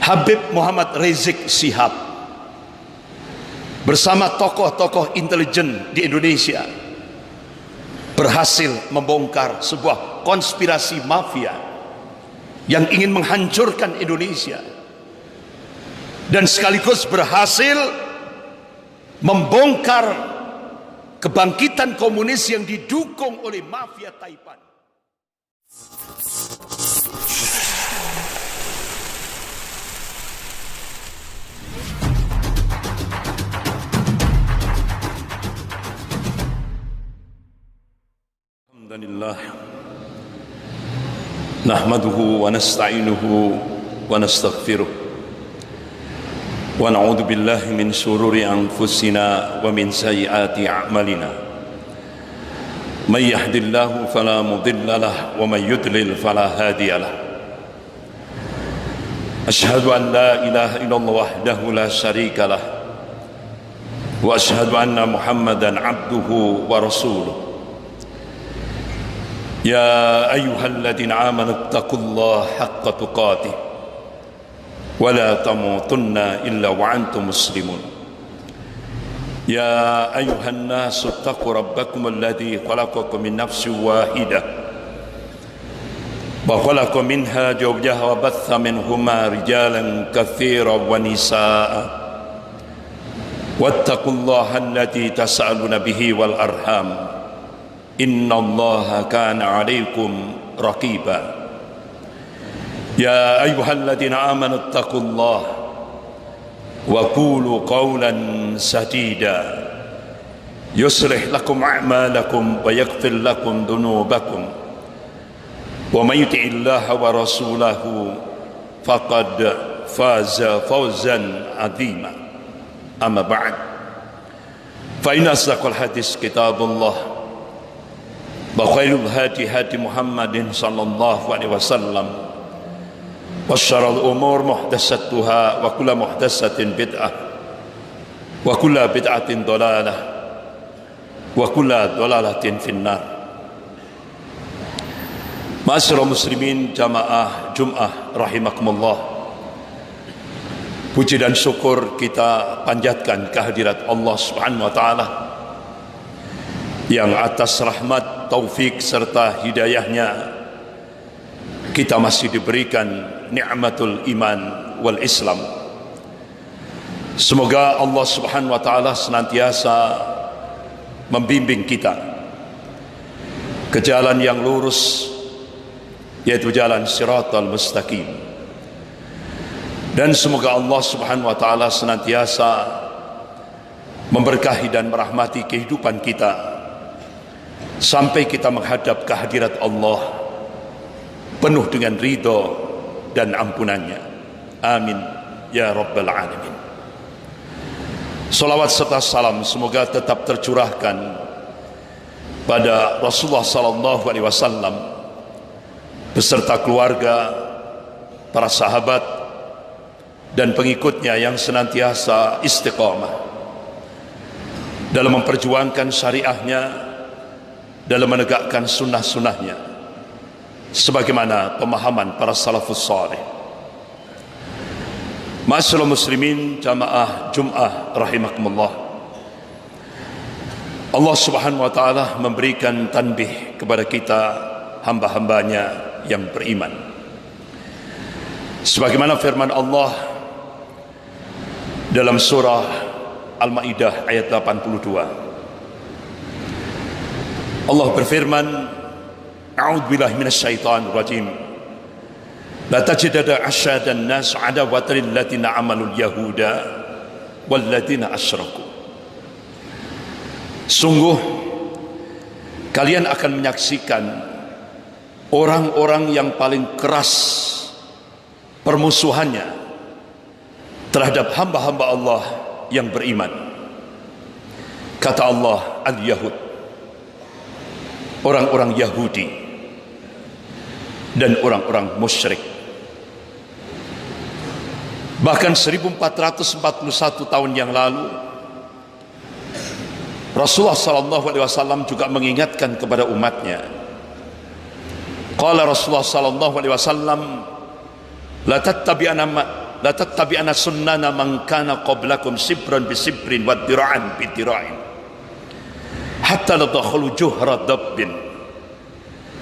Habib Muhammad Rizik Shihab bersama tokoh-tokoh intelijen di Indonesia berhasil membongkar sebuah konspirasi mafia yang ingin menghancurkan Indonesia, dan sekaligus berhasil membongkar kebangkitan komunis yang didukung oleh mafia Taipan. Alhamdulillah, nahmaduhu wa nasta'inuhu wa nastaghfiruh wa na'udzu billahi min shururi anfusina wa min sayyiati a'malina. May yahdihillahu fala mudilla lahu wa may yudlil fala hadiya lahu. Asyhadu an la ilaha illallah wahdahu la syarika lahu wa asyhadu anna Muhammadan abduhu wa rasuluh. يا أيها الذين آمنوا اتقوا الله حق تقاته ولا تموتن إلا وأنتم مسلمون. يا أيها الناس اتقوا ربكم الذي خلقكم من نفس واحدة وخلق منها زوجها وبث منهما رجالا كثيرا ونساء واتقوا الله الذي تسألون به والأرحام إن الله كان عليكم رقيبا. يا أيها الذين آمنوا اتقوا الله وقولوا قولا سديدا يصلح لكم أعمالكم ويغفر لكم ذنوبكم ومن يطع الله ورسوله فقد فاز فوزا عظيما. أما بعد، فإن أصدق الحديث كتاب الله wa khairul hadi hadi Muhammadin sallallahu alaihi wasallam wa syarrul umur muhdatsatuha wa kullu muhdatsatin bid'ah wa kullu bid'atin dhalalah wa kullu dhalalatin finnar. Ma'asyiral muslimin jamaah Jumat rahimakumullah, puji dan syukur kita panjatkan kehadirat Allah Subhanahu wa taala yang atas rahmat, taufik serta hidayahnya kita masih diberikan nikmatul iman wal Islam. Semoga Allah Subhanahu wa taala senantiasa membimbing kita ke jalan yang lurus, yaitu jalan Shiratal Mustaqim. Dan semoga Allah Subhanahu wa taala senantiasa memberkahi dan merahmati kehidupan kita sampai kita menghadap kehadirat Allah penuh dengan ridho dan ampunannya. Amin ya rabbal alamin. Salawat serta salam semoga tetap tercurahkan pada Rasulullah sallallahu alaihi wasallam beserta keluarga, para sahabat dan pengikutnya yang senantiasa istiqamah dalam memperjuangkan syariahnya, dalam menegakkan sunnah-sunnahnya sebagaimana pemahaman para salafus salih. Ma'asyiral muslimin jamaah Jumat rahimakumullah, Allah Subhanahu wa taala memberikan tanbih kepada kita hamba-hambanya yang beriman, sebagaimana firman Allah dalam surah Al-Maidah ayat 82. Allah berfirman, a'udzu billahi minasyaitonir rajim, la tajidada asyadan nas adawatan lil ladzina amanul yahuda wal ladzina asyraku. Sungguh kalian akan menyaksikan orang-orang yang paling keras permusuhannya terhadap hamba-hamba Allah yang beriman. Kata Allah, al-Yahud, orang-orang Yahudi dan orang-orang musyrik. Bahkan 1441 tahun yang lalu Rasulullah sallallahu alaihi wasallam juga mengingatkan kepada umatnya. Qala Rasulullah sallallahu alaihi wasallam, la tattabi'anna la tattabi'anna sunnana man kana qablakum sibran bi sibrin wa dira'an bi dira'in hatta la dakhalu juhra dabbin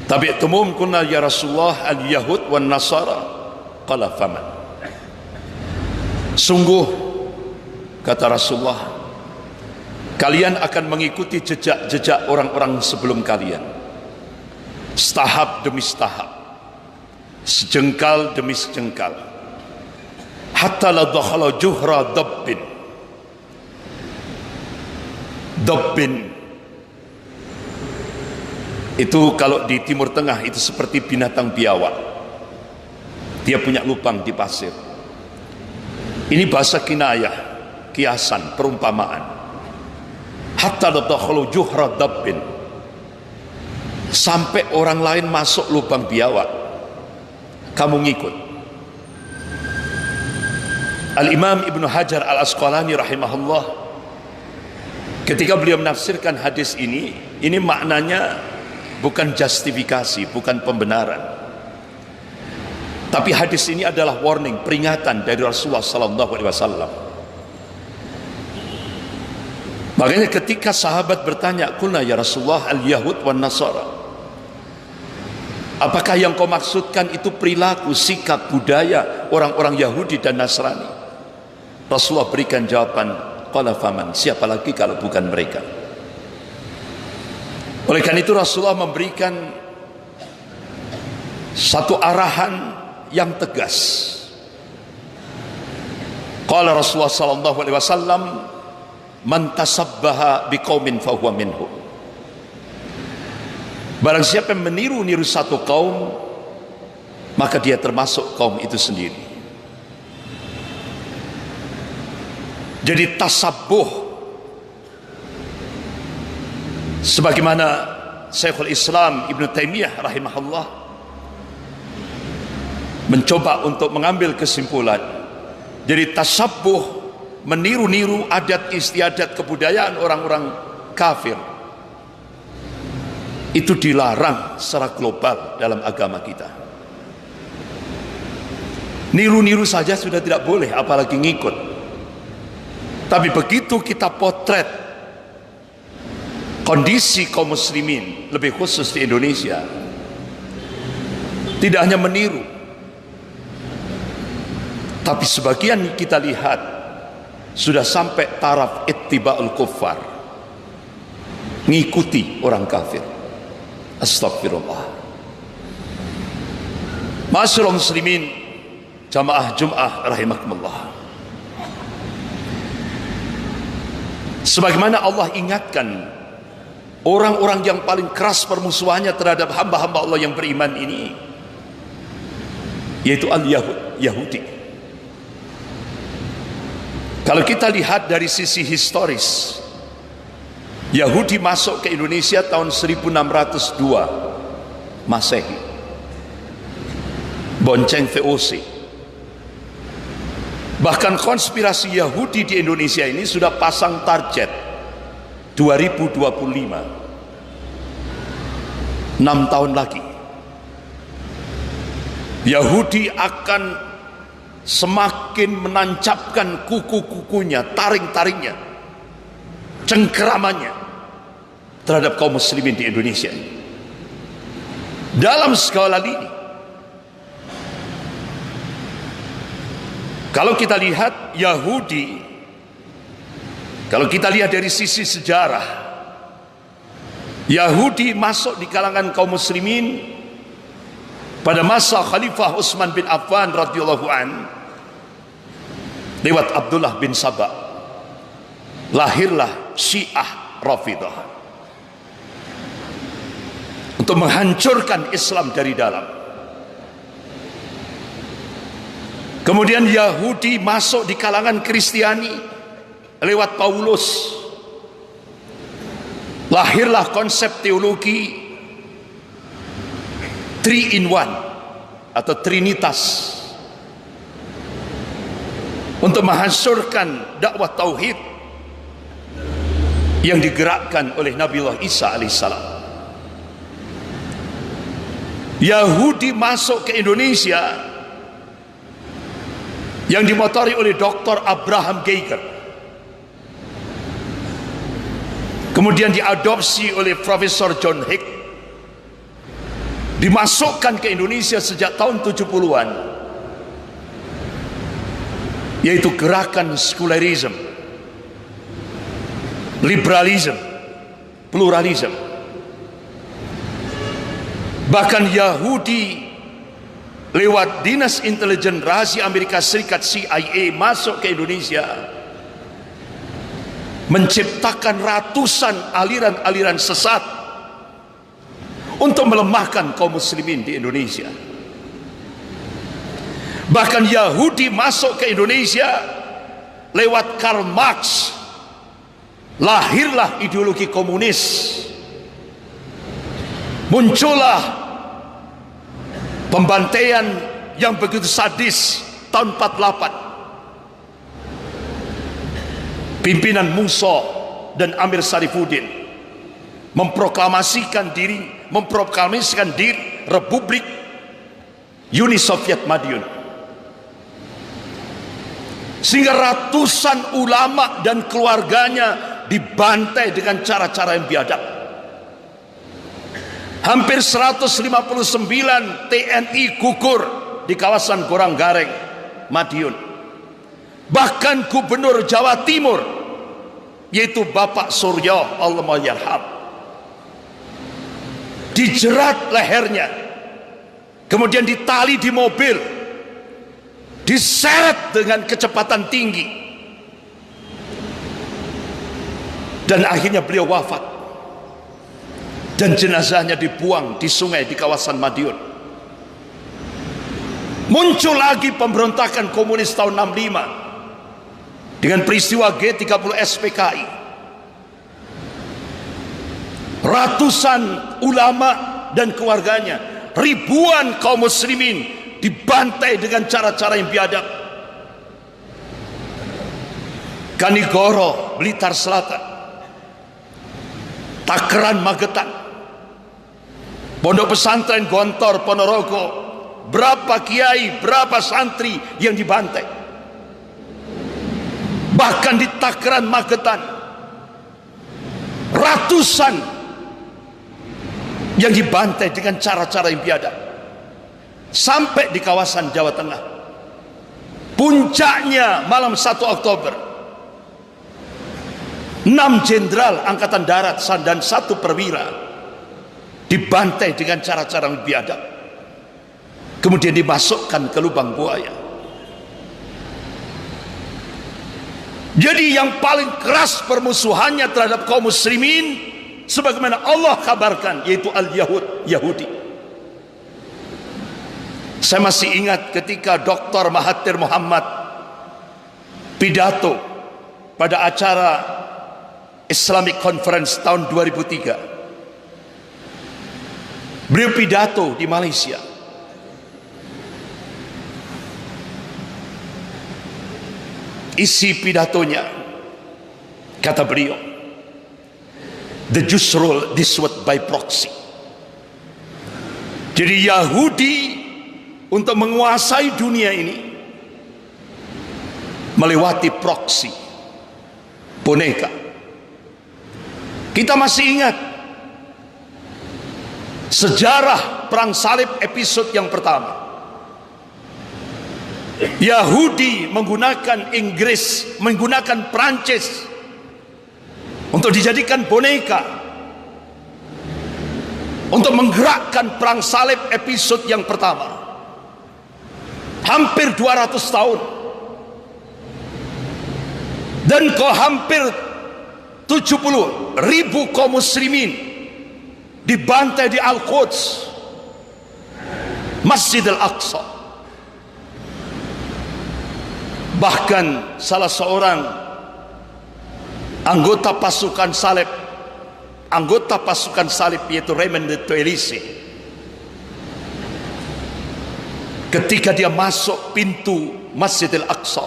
tabi'tumum kunna ya Rasulullah al-yahud wan nasara qala faman. Sungguh kata Rasulullah, kalian akan mengikuti jejak-jejak orang-orang sebelum kalian, setahap demi setahap, sejengkal demi sejengkal, hatta la dakhala juhra dabbin. Dabbin itu kalau di Timur Tengah itu seperti binatang biawak, dia punya lubang di pasir. Ini bahasa kinayah, kiasan, perumpamaan. Hatta la dakhala juhra dabbin, sampai orang lain masuk lubang biawak, kamu ngikut. Al-Imam Ibnu Hajar Al-Asqalani rahimahullah, ketika beliau menafsirkan hadis ini maknanya bukan justifikasi, bukan pembenaran, tapi hadis ini adalah warning, peringatan dari Rasulullah SAW. Makanya ketika sahabat bertanya, "Qulna ya Rasulullah al-yahud wan nasara," apakah yang kau maksudkan itu perilaku, sikap, budaya orang-orang Yahudi dan Nasrani? Rasulullah berikan jawaban, qala faman, siapa lagi kalau bukan mereka? Oleh karena itu Rasulullah memberikan satu arahan yang tegas. Qala Rasulullah sallallahu alaihi wasallam, man tasabbaha biqaumin fahuwa minhum. Barang siapa yang meniru-niru satu kaum, maka dia termasuk kaum itu sendiri. Jadi tasabbuh, sebagaimana Syekhul Islam Ibnu Taimiyah rahimahullah mencoba untuk mengambil kesimpulan, jadi tasabbuh, meniru-niru adat istiadat kebudayaan orang-orang kafir, itu dilarang secara global dalam agama kita. Niru-niru saja sudah tidak boleh, apalagi ngikut. Tapi begitu kita potret kondisi kaum muslimin, lebih khusus di Indonesia, tidak hanya meniru, tapi sebagian kita lihat sudah sampai taraf ittiba'ul kuffar, ngikuti orang kafir. Astagfirullah. Ma'asyiral muslimin, jamaah Jum'ah rahimakumullah. Sebagaimana Allah ingatkan orang-orang yang paling keras permusuhannya terhadap hamba-hamba Allah yang beriman ini, yaitu Yahudi. Kalau kita lihat dari sisi historis, Yahudi masuk ke Indonesia tahun 1602 Masehi, bonceng VOC. Bahkan konspirasi Yahudi di Indonesia ini sudah pasang target 2025, 6 tahun lagi Yahudi akan semakin menancapkan kuku-kukunya, taring-taringnya, cengkeramannya terhadap kaum muslimin di Indonesia dalam segala lini. Kalau kita lihat Yahudi, kalau kita lihat dari sisi sejarah, Yahudi masuk di kalangan kaum muslimin pada masa Khalifah Utsman bin Affan radhiyallahu an, lewat Abdullah bin Saba. Lahirlah Syiah Rafidah untuk menghancurkan Islam dari dalam. Kemudian Yahudi masuk di kalangan Kristiani lewat Paulus. Lahirlah konsep teologi 3 in 1 atau Trinitas untuk menghancurkan dakwah tauhid yang digerakkan oleh Nabiullah Isa alaihissalam. Yahudi masuk ke Indonesia yang dimotori oleh Dr. Abraham Geiger, kemudian diadopsi oleh Profesor John Hick, dimasukkan ke Indonesia sejak tahun 70-an, yaitu gerakan sekularisme, liberalisme, pluralisme. Bahkan Yahudi lewat Dinas Intelijen Rahasia Amerika Serikat CIA masuk ke Indonesia, menciptakan ratusan aliran-aliran sesat untuk melemahkan kaum muslimin di Indonesia. Bahkan Yahudi masuk ke Indonesia lewat Karl Marx, lahirlah ideologi komunis, muncullah pembantaian yang begitu sadis tahun 48. Pimpinan Musa dan Amir Sarifuddin memproklamasikan diri Republik Uni Soviet Madiun, sehingga ratusan ulama dan keluarganya dibantai dengan cara-cara yang biadab. Hampir 159 TNI gugur di kawasan Goranggareng, Madiun. Bahkan Gubernur Jawa Timur, yaitu Bapak Suryo Allahyarham, dijerat lehernya, kemudian ditali di mobil, diseret dengan kecepatan tinggi, dan akhirnya beliau wafat. Dan jenazahnya dibuang di sungai di kawasan Madiun. Muncul lagi pemberontakan komunis tahun 65 dengan peristiwa G30 SPKI. Ratusan ulama dan keluarganya, ribuan kaum muslimin dibantai dengan cara-cara yang biadab. Kanigoro, Blitar Selatan, Takeran, Magetan, Pondok Pesantren Gontor, Ponorogo, berapa kiai, berapa santri yang dibantai. Bahkan di Takeran, Magetan, ratusan yang dibantai dengan cara-cara yang biadab. Sampai di kawasan Jawa Tengah, puncaknya malam 1 Oktober, 6 jenderal angkatan darat dan 1 perwira dibantai dengan cara-cara yang biadab, kemudian dimasukkan ke lubang buaya. Jadi yang paling keras permusuhannya terhadap kaum muslimin, sebagaimana Allah kabarkan, yaitu Yahudi. Saya masih ingat ketika Dr. Mahathir Muhammad pidato pada acara Islamic Conference tahun 2003. Beliau pidato di Malaysia. Isi pidatonya, kata beliau, the Jews rule this world by proxy. Jadi Yahudi untuk menguasai dunia ini melewati proksi, boneka. Kita masih ingat sejarah perang salib episode yang pertama. Yahudi menggunakan Inggris, menggunakan Prancis untuk dijadikan boneka untuk menggerakkan perang salib episode yang pertama. Hampir 200 tahun. Dan hampir 70.000 kaum muslimin dibantai di Al-Quds, Masjid Al-Aqsa. Bahkan salah seorang anggota pasukan salib yaitu Raymond de Toelise, ketika dia masuk pintu Masjid Al-Aqsa,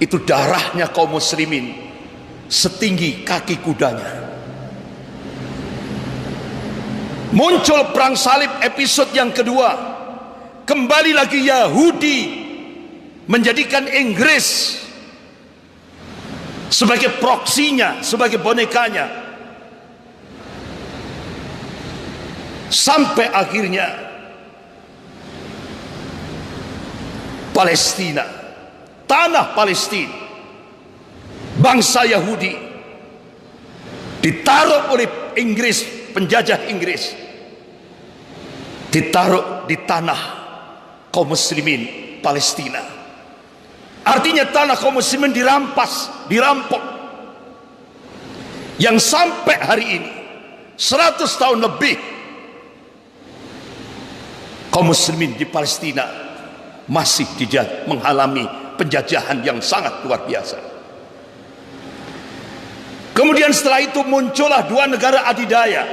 itu darahnya kaum muslimin setinggi kaki kudanya. Muncul perang salib episode yang kedua. Kembali lagi Yahudi menjadikan Inggris sebagai proksinya, sebagai bonekanya, sampai akhirnya Palestina, tanah Palestina, bangsa Yahudi ditaruh oleh Inggris, penjajah Inggris, ditaruh di tanah kaum muslimin Palestina. Artinya tanah kaum muslimin dirampas, dirampok. Yang sampai hari ini 100 tahun lebih kaum muslimin di Palestina masih mengalami penjajahan yang sangat luar biasa. Kemudian setelah itu muncullah dua negara adidaya,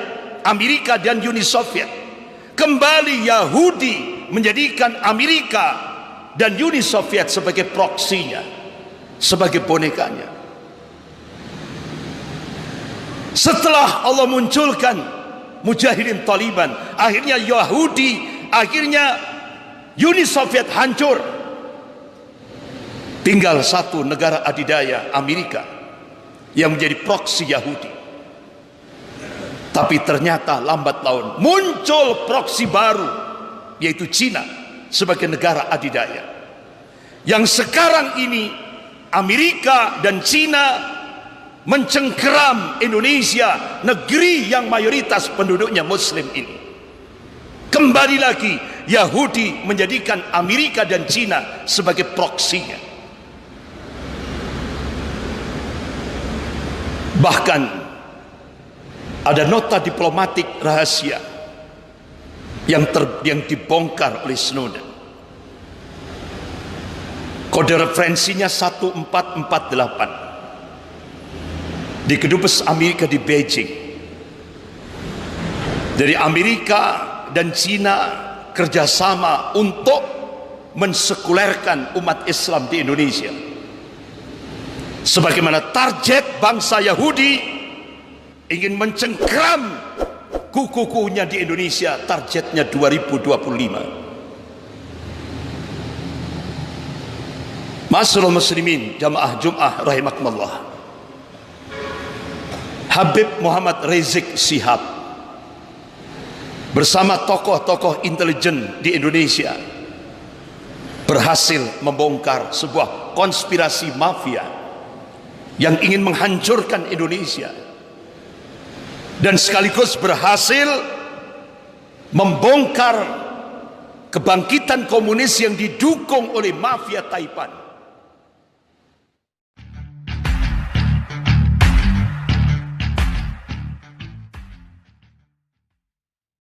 Amerika dan Uni Soviet. Kembali Yahudi menjadikan Amerika dan Uni Soviet sebagai proksinya, sebagai bonekanya. Setelah Allah munculkan mujahidin Taliban, akhirnya Yahudi, akhirnya Uni Soviet hancur. Tinggal satu negara adidaya, Amerika, yang menjadi proksi Yahudi. Tapi ternyata lambat laun muncul proksi baru, yaitu Cina sebagai negara adidaya. Yang sekarang ini Amerika dan Cina mencengkeram Indonesia, negeri yang mayoritas penduduknya muslim ini. Kembali lagi Yahudi menjadikan Amerika dan Cina sebagai proksinya. Bahkan ada nota diplomatik rahasia yang dibongkar oleh Snowden. Kode referensinya 1448 di kedubes Amerika di Beijing. Dari Amerika dan Cina kerjasama untuk mensekulerkan umat Islam di Indonesia. Sebagaimana target bangsa Yahudi ingin mencengkeram kuku-kukunya di Indonesia, targetnya 2025. Ma'asyiral muslimin jamaah Jum'ah rahimakumullah. Habib Muhammad Rizik Shihab bersama tokoh-tokoh intelijen di Indonesia berhasil membongkar sebuah konspirasi mafia yang ingin menghancurkan Indonesia, dan sekaligus berhasil membongkar kebangkitan komunis yang didukung oleh mafia Taipan.